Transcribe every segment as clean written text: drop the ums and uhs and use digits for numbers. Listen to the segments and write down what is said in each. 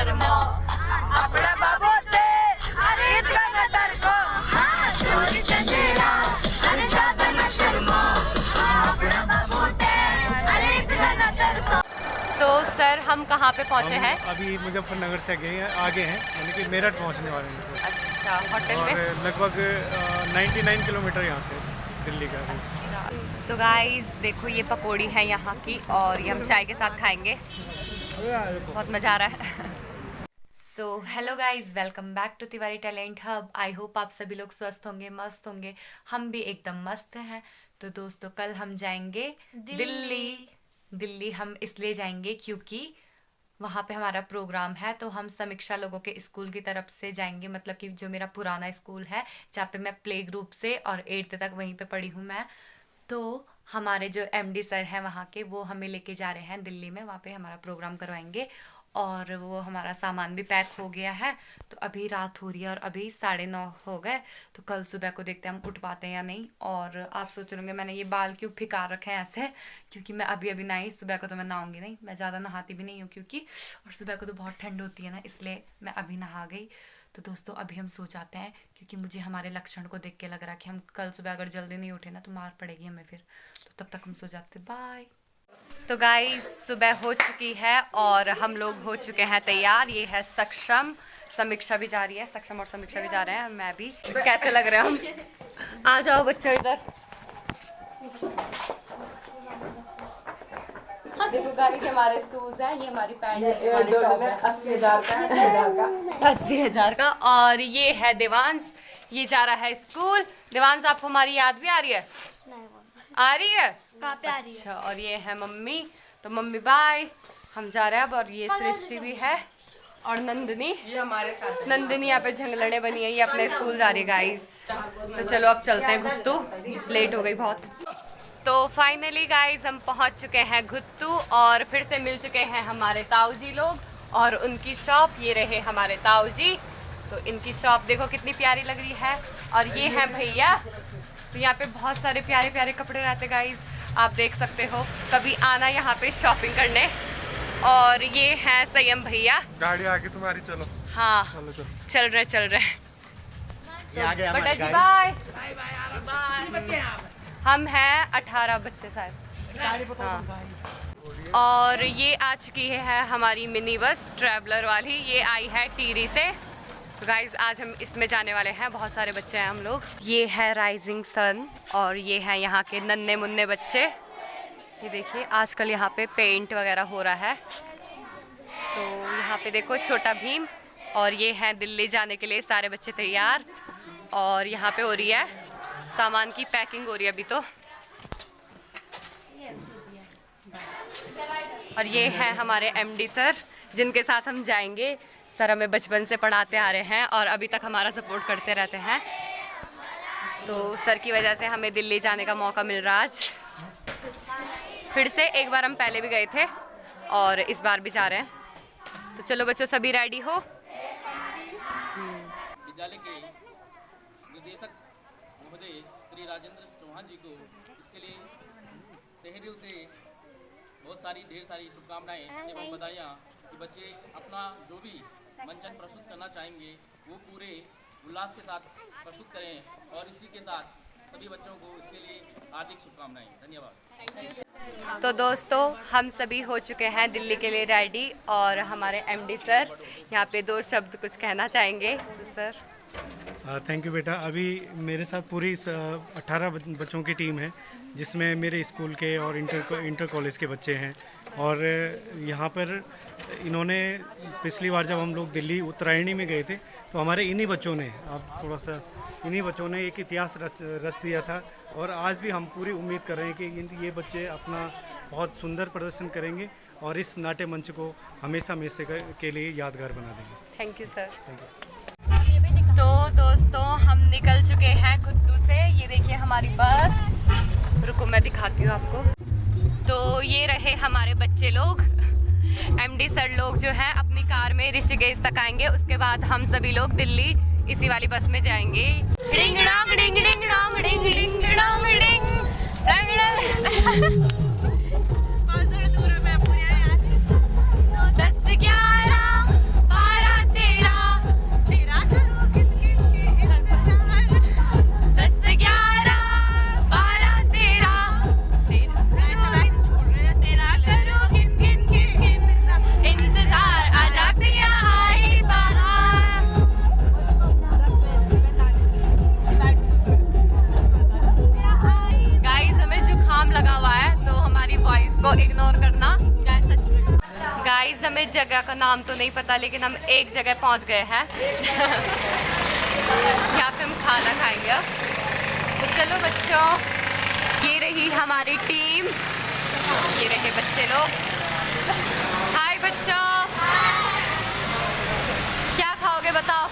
शर्मा अपना बाबू ते अरे इतना न तरसो छोरी चंदेरा अरे ज्यादा न शर्मा अपना बाबू ते अरे इतना न तरसो। तो सर हम कहाँ पे पहुँचे हैं? अभी मुजफ्फरनगर से आगे हैं, यानी कि मेरठ पहुँचने वाले हैं। अच्छा, होटल में लगभग 99 किलोमीटर यहाँ से दिल्ली का। अच्छा, तो गाइस देखो ये पकौड़ी है यहाँ की और ये हम चाय के साथ खाएंगे, बहुत मज़ा आ रहा है। So hello guys, welcome back to Tiwari talent hub. I hope आप सभी लोग स्वस्थ होंगे, मस्त होंगे, हम भी एकदम मस्त हैं। तो दोस्तों कल हम जाएंगे दिल्ली हम इसलिए जाएंगे क्योंकि वहाँ पे हमारा प्रोग्राम है। तो हम समीक्षा लोगों के स्कूल की तरफ से जाएंगे, मतलब कि जो मेरा पुराना स्कूल है जहाँ पे मैं प्ले ग्रुप से और 8th तक वहीं पे पढ़ी हूँ मैं। तो हमारे जो MD सर हैं वहाँ के, वो हमें लेके जा रहे हैं दिल्ली में, वहाँ पे हमारा प्रोग्राम करवाएंगे। और वो हमारा सामान भी पैक हो गया है। तो अभी रात हो रही है और अभी 9:30 हो गए। तो कल सुबह को देखते हैं हम उठ पाते हैं या नहीं। और आप सोच रहे होंगे मैंने ये बाल क्यों फिका रखे हैं ऐसे, क्योंकि मैं अभी नहाई, सुबह को तो मैं नहाऊंगी नहीं, मैं ज़्यादा नहाती भी नहीं हूँ क्योंकि, और सुबह को तो बहुत ठंड होती है ना, इसलिए मैं अभी नहा गई। तो दोस्तों अभी हम सो जाते हैं क्योंकि मुझे हमारे लक्षण को देख के लग रहा है कि हम कल सुबह अगर जल्दी नहीं उठे ना तो मार पड़ेगी हमें फिर। तो तब तक हम सो जाते। बाय। तो गाइस सुबह हो चुकी है और हम लोग हो चुके हैं तैयार। ये है सक्षम, समीक्षा भी जा रही है, सक्षम और समीक्षा भी जा रहे हैं, मैं भी। कैसे लग रहे हैं हम? आ जाओ बच्चों इधर। देखो गाइस हमारे शूज हैं, ये हमारी पैंट है, 80,000 का। और ये है देवांश, ये जा रहा है स्कूल। देवांश आपको हमारी याद भी आ रही है? आ रही है? अच्छा, और ये है मम्मी, तो मम्मी बाय, हम जा रहे हैं अब। और ये सृष्टि भी है और नंदिनी, ये हमारे साथ। नंदिनी यहाँ पे झंगलड़े बनी है, ये अपने स्कूल जा रही है गाइस। तो चलो अब चलते हैं घुत्तू, लेट हो गई बहुत। तो फाइनली गाइस हम पहुँच चुके हैं घुत्तू और फिर से मिल चुके हैं हमारे ताऊ जी लोग और उनकी शॉप। ये रहे हमारे ताऊ जी, तो इनकी शॉप देखो कितनी प्यारी लग रही है। और ये है भैया, तो यहाँ पे बहुत सारे प्यारे प्यारे कपड़े रहते गाइस, आप देख सकते हो, कभी आना यहाँ पे शॉपिंग करने। और ये है संयम भैया, गाड़ी आगे तुम्हारी, चलो। हाँ चलो। चल रहे बटा जी, बाय बाय। हम हैं 18 बच्चे शायद। हाँ। और ये आ चुकी है हमारी मिनी बस ट्रैवलर वाली, ये आई है टिहरी से। तो गाइज आज हम इसमें जाने वाले हैं, बहुत सारे बच्चे हैं हम लोग। ये है राइजिंग सन और ये हैं यहाँ के नन्हे मुन्ने बच्चे। ये देखिए आजकल यहाँ पे पेंट वगैरह हो रहा है। तो यहाँ पे देखो छोटा भीम, और ये हैं दिल्ली जाने के लिए सारे बच्चे तैयार। और यहाँ पे हो रही है सामान की पैकिंग हो रही है अभी तो। और ये हैं हमारे MD सर जिनके साथ हम जाएंगे। सर हमें बचपन से पढ़ाते आ रहे हैं और अभी तक हमारा सपोर्ट करते रहते हैं। तो सर की वजह से हमें दिल्ली जाने का मौका मिल रहा आज फिर से। एक बार हम पहले भी गए थे और इस बार भी जा रहे हैं। तो चलो बच्चों सभी रेडी हो? विद्यालय के निदेशक महोदय श्री राजेंद्र चौहान जी को इसके लिए तहे दिल से बहुत सारी ढेर सारी शुभकामनाएं एवं बधाइयाँ कि बच्चे अपना जो भी मंचन प्रस्तुत करना चाहेंगे वो पूरे उल्लास के साथ प्रस्तुत करें। और इसी के साथ सभी बच्चों को इसके लिए हार्दिक शुभकामनाएं। धन्यवाद। तो दोस्तों हम सभी हो चुके हैं दिल्ली के लिए रेडी और हमारे MD सर यहाँ पे 2 शब्द कुछ कहना चाहेंगे। तो सर। थैंक यू बेटा। अभी मेरे साथ पूरी 18 बच्चों की टीम है, जिसमें मेरे स्कूल के और इंटर कॉलेज के बच्चे हैं। और यहाँ पर इन्होंने पिछली बार जब हम लोग दिल्ली उत्तरायणी में गए थे तो हमारे इन्हीं बच्चों ने, आप थोड़ा सा, इन्हीं बच्चों ने एक इतिहास रच दिया था। और आज भी हम पूरी उम्मीद कर रहे हैं कि ये बच्चे अपना बहुत सुंदर प्रदर्शन करेंगे और इस नाट्य मंच को हमेशा हमेशा के लिए यादगार बना देंगे। Thank you sir. Thank you. तो दोस्तों हम निकल चुके हैं घुत्तू से। ये देखिए हमारी बस, रुको मैं दिखाती हूँ आपको। तो ये रहे हमारे बच्चे लोग। MD सर लोग जो है अपनी कार में ऋषिकेश तक आएंगे, उसके बाद हम सभी लोग दिल्ली इसी वाली बस में जाएंगे। Ding dong ding ding dong ding ding dong ding दूर है, मैं पूरे 10 11 नाम तो नहीं पता, लेकिन हम एक जगह पहुंच गए हैं। यहाँ पे हम खाना खाएंगे अब। तो चलो बच्चों, ये रही हमारी टीम, ये रहे बच्चे लोग। हाय बच्चों, क्या खाओगे बताओ?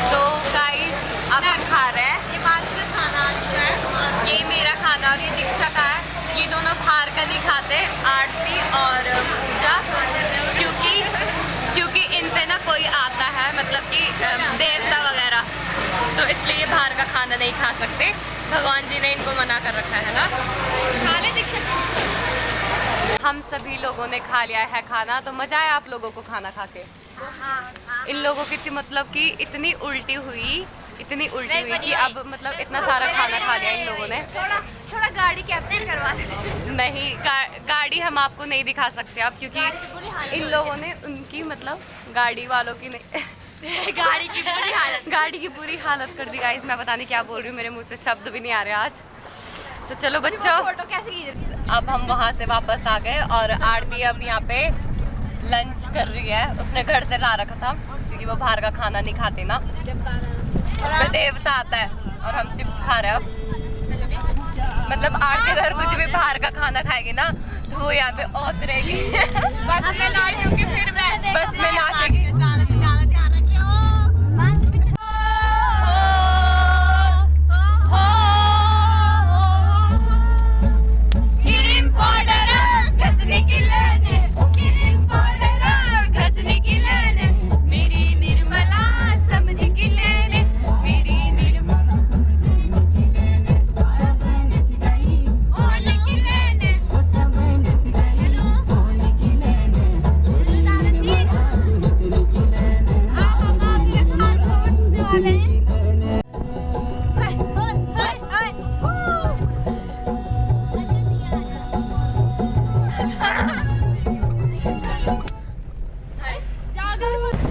तो गाइस अब हम खा रहे हैं। ये खाना ये मेरा खाना और ये दीक्षा का है। ये दोनों बाहर का नहीं खाते, आरती और पूजा, क्योंकि इन पे ना कोई आता है, मतलब कि देवता वगैरह, तो इसलिए ये बाहर का खाना नहीं खा सकते। भगवान जी ने इनको मना कर रखा है ना। खा ले दीक्षा। हम सभी लोगों ने खा लिया है खाना। तो मजा आया आप लोगों को खाना खा के? इन लोगों की मतलब कि इतनी उल्टी हुई कि अब मतलब इतना सारा खाना खा लिया इन लोगों ने। थोड़ा गाड़ी कैप्चर करवा दे। नहीं, गाड़ी हम आपको नहीं दिखा सकते अब, क्योंकि इन लोगों ने उनकी मतलब गाड़ी वालों की नहीं गाड़ी की बुरी हालत कर दी गाइस। मैं पता नहीं क्या बोल रही हूँ, मेरे मुंह से शब्द भी नहीं आ रहे आज। तो चलो बच्चों, फोटो कैसे की? अब हम वहाँ से वापस आ गए और आरती अब यहाँ पे लंच कर रही है। उसने घर से ला रखा था, क्योंकि वो बाहर का खाना नहीं खाते ना, उसमें देवता आता है। और हम चिप्स खा रहे हैं अब। मतलब आरती अगर कुछ भी बाहर का खाना खाएगी ना, तो वो यहाँ पे उतरेगी। बस में नाचेगी।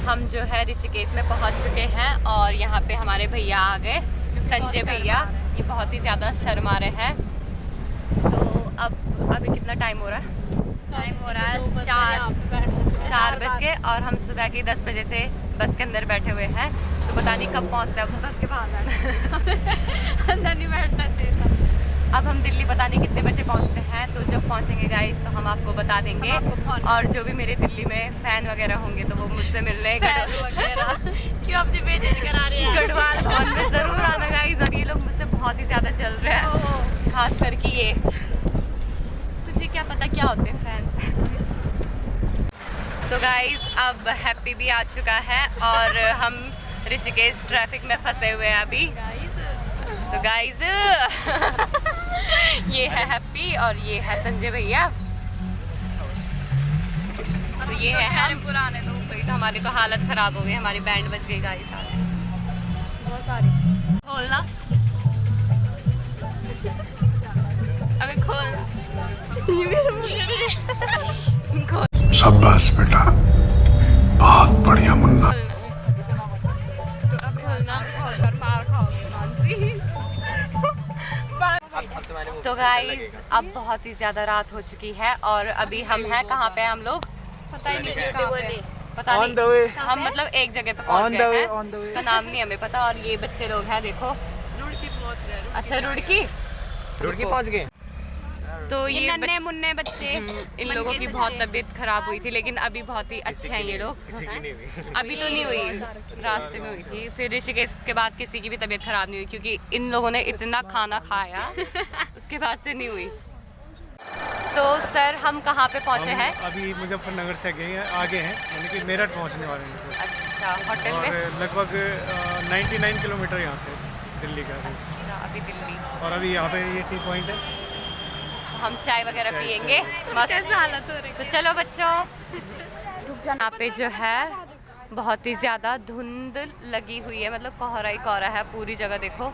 हम जो है ऋषिकेश में पहुंच चुके हैं और यहाँ पे हमारे भैया आ गए, संजय भैया। ये बहुत ही ज़्यादा शर्मा रहे हैं। तो अब अभी कितना टाइम हो रहा है? 4 बज के, और हम सुबह के 10 बजे से बस के अंदर बैठे हुए हैं। तो पता नहीं कब पहुँचते हैं। बस के बाहर अंदर नहीं बैठना चाहिए था। अब हम दिल्ली पता नहीं कितने बजे पहुंचते हैं। तो जब पहुंचेंगे गाइस तो हम आपको बता देंगे। और जो भी मेरे दिल्ली में फैन वगैरह होंगे तो वो मुझसे मिलने क्यों अपनी बेइज्जती करा रहे हैं। गढ़वाल भवन में ज़रूर आना गाइस। और ये लोग मुझसे बहुत ही ज़्यादा जल रहे हैं, खास करके ये। तुझे क्या पता क्या होते हैं फैन। तो गाइस अब हैप्पी भी आ चुका है और हम ऋषिकेश ट्रैफिक में फंसे हुए हैं अभी। तो गाइस ये है हैप्पी और ये है संजय भैया। तो ये है हम पुराने लोग। तो हमारी तो हालत खराब हो गई, हमारी बैंड बज गई गाइस आज बहुत सारी। खोलना अबे खोलना। शाबाश बेटा, बहुत बढ़िया मुन्ना। तो गाइस अब बहुत ही ज़्यादा रात हो चुकी है और अभी हम हैं कहाँ पे? हम लोग पता ही नहीं कुछ कहाँ पे, पता नहीं। हम मतलब एक जगह पे पहुँच गए हैं, उसका नाम नहीं हमें पता। और ये बच्चे लोग हैं, देखो रुड़की पहुँच गए। अच्छा रुड़की पहुँच गए। तो ये नन्हे मुन्ने बच्चे, इन लोगों की बहुत तबीयत खराब हुई थी, लेकिन अभी बहुत ही अच्छे हैं ये लोग। अभी तो नहीं हुई, रास्ते में हुई थी। फिर ऋषिकेश के बाद किसी की भी तबीयत खराब नहीं हुई, क्योंकि इन लोगों ने इतना खाना खाया उसके बाद से नहीं हुई। तो सर हम कहाँ पे पहुँचे हैं? अभी मुजफ्फरनगर से आगे हैं, यानी कि मेरठ पहुँचने वाले हैं। अच्छा, होटल में लगभग 99 किलोमीटर यहाँ से दिल्ली का। अच्छा, अभी दिल्ली। और अभी यहाँ पे ये टी पॉइंट है, हम चाय वगैरह पियेंगे मस्त। तो चलो बच्चों, यहाँ पे जो है बहुत ही ज़्यादा धुंध लगी हुई है, मतलब कोहरा ही कोहरा है पूरी जगह। देखो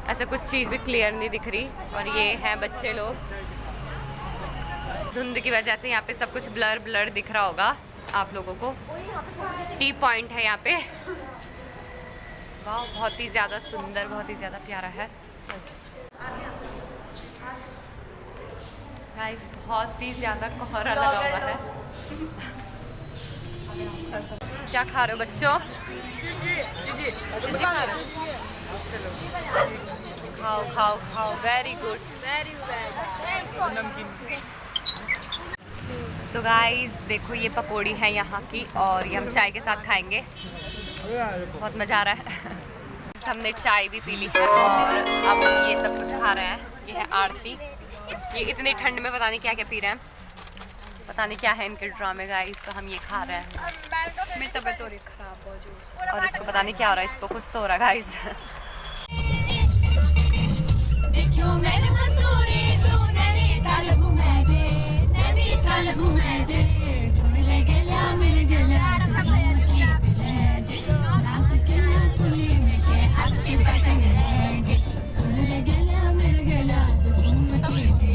ऐसे कुछ चीज़ भी क्लियर नहीं दिख रही। और ये हैं बच्चे लोग, धुंध की वजह से यहाँ पे सब कुछ ब्लर ब्लर दिख रहा होगा आप लोगों को। टी पॉइंट है यहाँ पे। वाह, बहुत ही ज़्यादा सुंदर, बहुत ही ज़्यादा प्यारा है। गाइस बहुत ही ज्यादा कोहरा लगा हुआ है। क्या खा रहे हो बच्चों? खा रहे हो? चलो खाओ खाओ खाओ, वेरी गुड। तो गाइस देखो ये पकौड़ी है यहाँ की और ये हम चाय के साथ खाएंगे, बहुत मज़ा आ रहा है। हमने चाय भी पी ली है और अब हम ये सब कुछ खा रहे हैं। ये है आरती। ये इतनी ठंड में पता नहीं क्या क्या पी रहे हैं, पता नहीं क्या है इनके ड्रामे गाइस। तो हम ये खा रहे हैं। मेरी तबीयत हो रही खराब हो जो। और इसको पता नहीं क्या हो रहा है, इसको कुछ तो हो रहा है गाइस। देखियो मेरे मसूरी तू नैनीताल घुमा दे, नैनीताल घुमा दे, सुन ले गला मेरे गला नाच के ना तुली में के आती पसंद है, सुन ले गला मेरे गला झूम के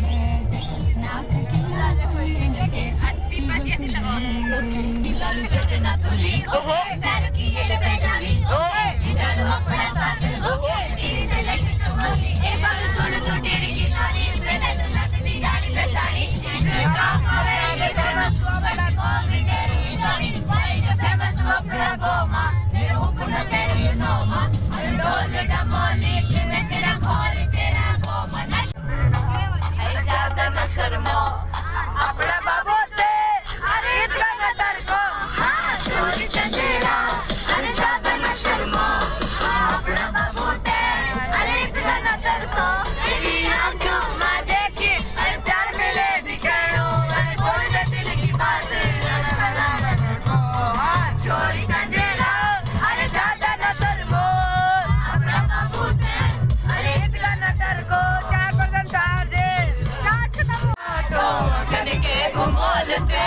नाच के ना तुली में के आती पसंद लगा दिल के ना तुली पैर की ये ले बेजानी चलो अपना साथ तेरी से लेके चमली ए बात सुन तू तेरी की नानी मैंने तो लगती जानी पहचानी काम करे फेमस को बड़ा को मेरी जानी वाइड फेमस को बड़ा को मां मेरे ऊपर न मेरे यू नो मां डोल डमोली के मैं तेरा घर तेरा को मन है ज्यादा न शर्मो अपना बाबू ते अरे इतना न तरसो हां चोरी चंदेरा अरे ज्यादा न शर्मो अपना बाबू ते अरे इतना न तरसो तेरी आंखों में देखी अरे प्यार मिले दिखाओ अरे बोल दे दिल की बात चोरी चंदेरा अरे ज्यादा न शर्मो अपना बाबू ते अरे इतना न तरसो 4% चार्ज मक्कड़ के घुमोलते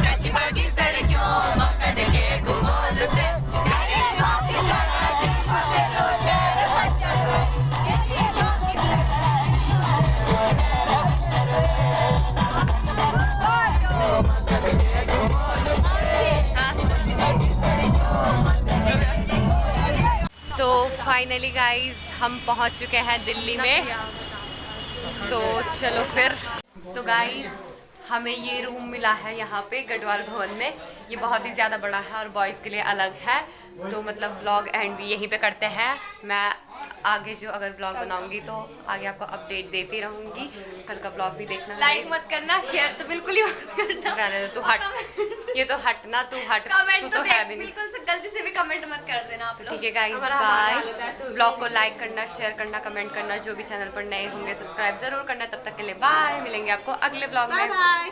कच्ची पक्की सड़कों मक्कड़ के घुमोलते तेरे गाँव की सड़कें पे रोटे बच्चर हुए तेरे गाँव की तो फाइनली गाइस हम पहुंच चुके हैं दिल्ली में। तो चलो फिर। तो गाइस हमें ये रूम मिला है यहाँ पे गढ़वाल भवन में। ये बहुत ही ज़्यादा बड़ा है और बॉयज़ के लिए अलग है। तो मतलब व्लॉग एंड भी यहीं पे करते हैं। मैं आगे जो अगर व्लॉग बनाऊंगी तो आगे आपको अपडेट देती रहूंगी। कल का व्लॉग भी देखना। लाइक मत करना, शेयर तो बिल्कुल ही मत करना। रहने दो, तू हट। ये तो हटना, तू हट। कमेंट तू तो है भी नहीं। बिल्कुल से गलती से भी कमेंट मत कर देना आप लोग। ठीक है गाइस, बाय। ब्लॉग को लाइक करना, शेयर करना, कमेंट करना। जो भी चैनल पर नए होंगे सब्सक्राइब जरूर करना। तब तक के लिए बाय। मिलेंगे आपको अगले ब्लॉग में। बाय।